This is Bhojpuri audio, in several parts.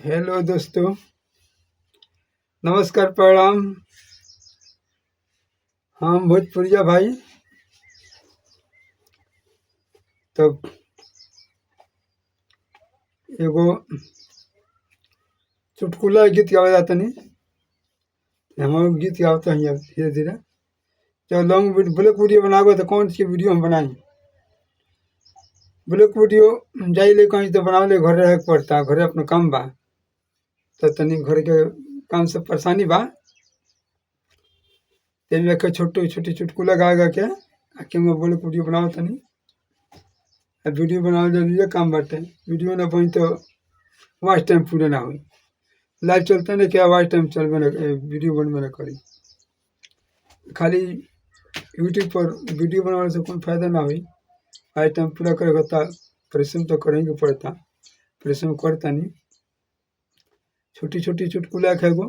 हेलो दोस्तों, नमस्कार, प्रणाम। हम भोजपुरिया भाई। तब एगो चुटकुला गीत गावे जाता नहीं, हम गीत गाते हैं अब धीरे धीरे। जब लॉन्ग ब्लॉक वीडियो बनाओगे तो कौन सी वीडियो हम बनाएं? ब्लॉक वीडियो जाइले कहीं तो बनावे ले घर रहे के पड़ता, घरे अपना काम बा, तो तनी घर के काम से परेशानी बा। तेमें के छोटी छोटी चुटकुला गा गा के आके मैं ब्लॉक वीडियो बनाओ तनी। वीडियो बनावे जरूरी काम बाटे, वीडियो ना बनी तो वॉच टाइम पूरे ना हुई। लाइव चलते नहीं क्या वॉच टाइम चलबे ना, वीडियो बनबे ना करी। खाली यूट्यूब पर वीडियो बनाने से कोई फायदा ना हुई। वॉच टाइम पूरा करे होता, परिश्रम तो करेंगे पड़ता, परिश्रम करता नहीं। छोटी छोटी चुटकुला खेगो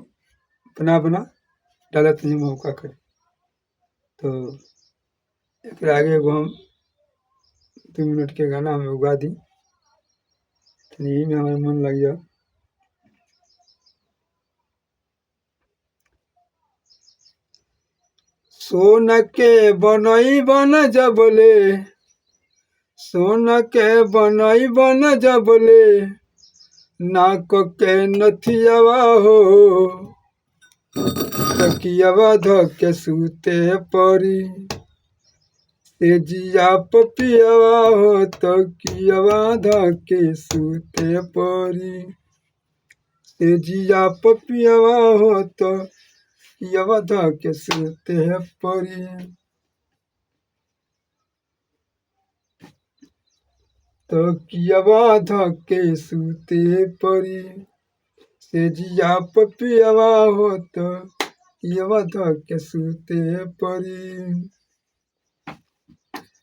बना बना डालत नहीं मौका करे। तो एक आगे एगो हम 2 मिनट के गाना हमें उगा दी, तो यही में हमारा मन लग जाओ। सोन के बनई बन जबले, सोन के बनई बन जबले, नाक के नथियावा हो, तकियावा धके सूते परी, तेजिया पपियावा हो, तकियावा धके सूते परी, तेजिया पपियावा हो तो यवा धके सूते परी। तो कियावा धके सूते परी, तेजिया पपियावा हो तो यवा धके सूते परी।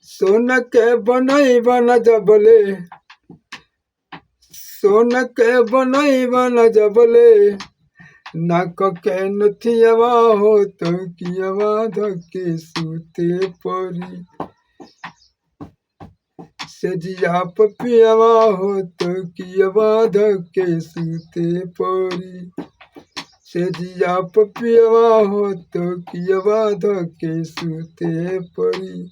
सोन के बनई बन जबले, सोन के बनई बन जबले, नाक के नथियावा हो तो कियावा धके सूते परी, सेजिया पपियावा हो तो कियावा धके सूते परी, सेजिया पपियावा हो तो कियावा धके सूते परी।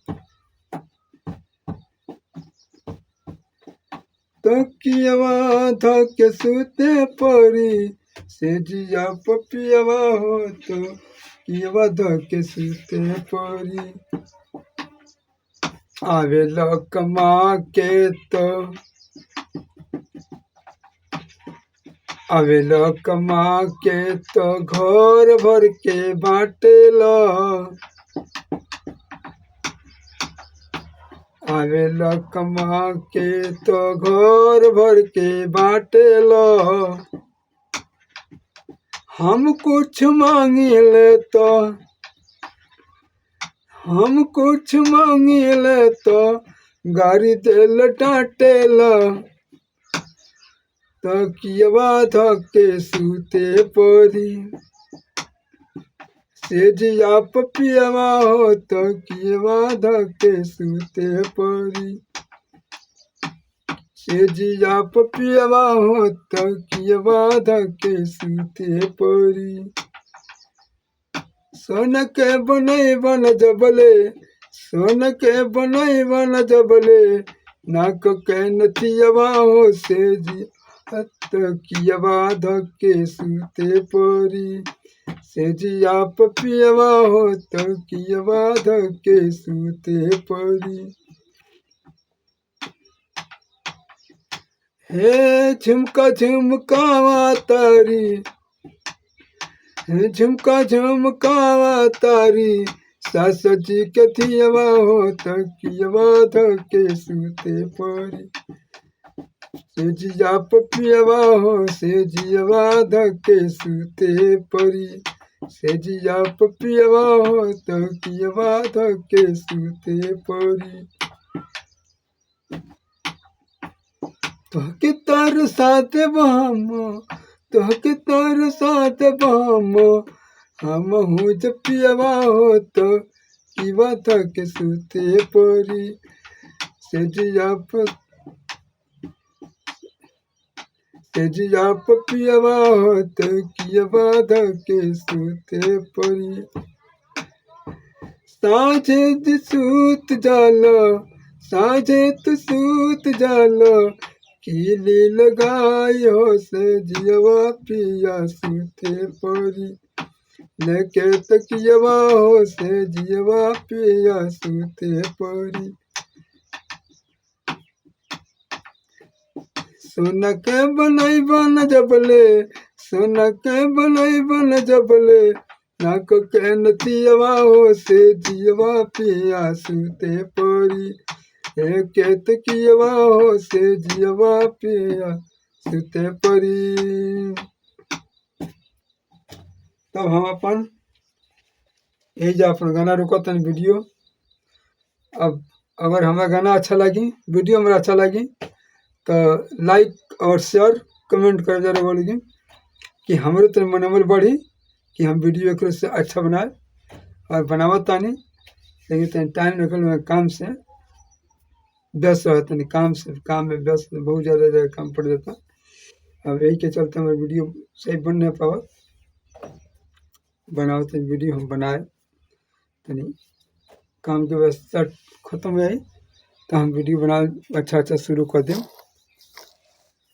तो कियावा धके सूते परी, सेजिया पपियावा हो तो कियावा धके सूते परी। आवेला कमा के तो, आवेला कमा के तो घर भर के बाटेला, आवेला कमा के तो घर भर के बाटेला। हम कुछ मांगिले तो, हम कुछ मांगिले तो गाड़ी दिल डांटेला, तो कियावा धके सूते परी, सेजिया पपियावा हो तो कियावा धके सूते परी, सेजिया पपियावा हो तो कियावा धके सूते परी। सोन के बनई बन जबले, सोन के बनई बन जबले, नाक के नथियावा हो, सेजिया तकियावा धके सूते परी, सेजिया पपियावा हो तकियावा धके सूते परी। हे झुमका झुमकावा तारी, हे झुमका झुमकावा तारी, सास जी के थियावा हो तकियावा धके सूते परी, सेजिया पपियावा हो, सेजियावा धके सूते परी, सेजिया पपियावा हो तकियावा धके सूते परी। तोहके तार साथ बहामो, तोहके तार साथ बहामो, हम हूँ जब पियावा हो तो किवा धके सूते परी, सेजिया से जिया पपियवा होत कियवा धके सुते परी साँझे सूत जाला साँझे तू सूत जाला कीली लगाई हो से जियवा पिया सुते परी लेके तकियवा हो से जियवा पिया सुते परी सोना के बनई बन जबले सोना के बनई बन जबले नाक के नतियवा हो से जियवा पिया सुते परी के तकियवा हो से जियवा पिया सुते परी। तब हम अपन यही जा अपन गाना रुको तन वीडियो। अब अगर हमारा गाना अच्छा लगी वीडियो हमारा अच्छा लगी तो लाइक और शेयर कमेंट कर जरा बोलेगी कि हमारे तो मनोबल बढ़ी कि हम वीडियो एक से अच्छा बनाए और बनावत तानी लेकिन तनी टाइम निकल मैं काम से व्यस्त रहता नहीं काम में व्यस्त बहुत ज़्यादा काम पड़ जाता। अब यही के चलते हमारे वीडियो सही बन नहीं पावा बनाओ तो वीडियो हम बनाए तनी काम के व्यवस्था खत्म हो जाए तो हम वीडियो बना अच्छा शुरू कर दें।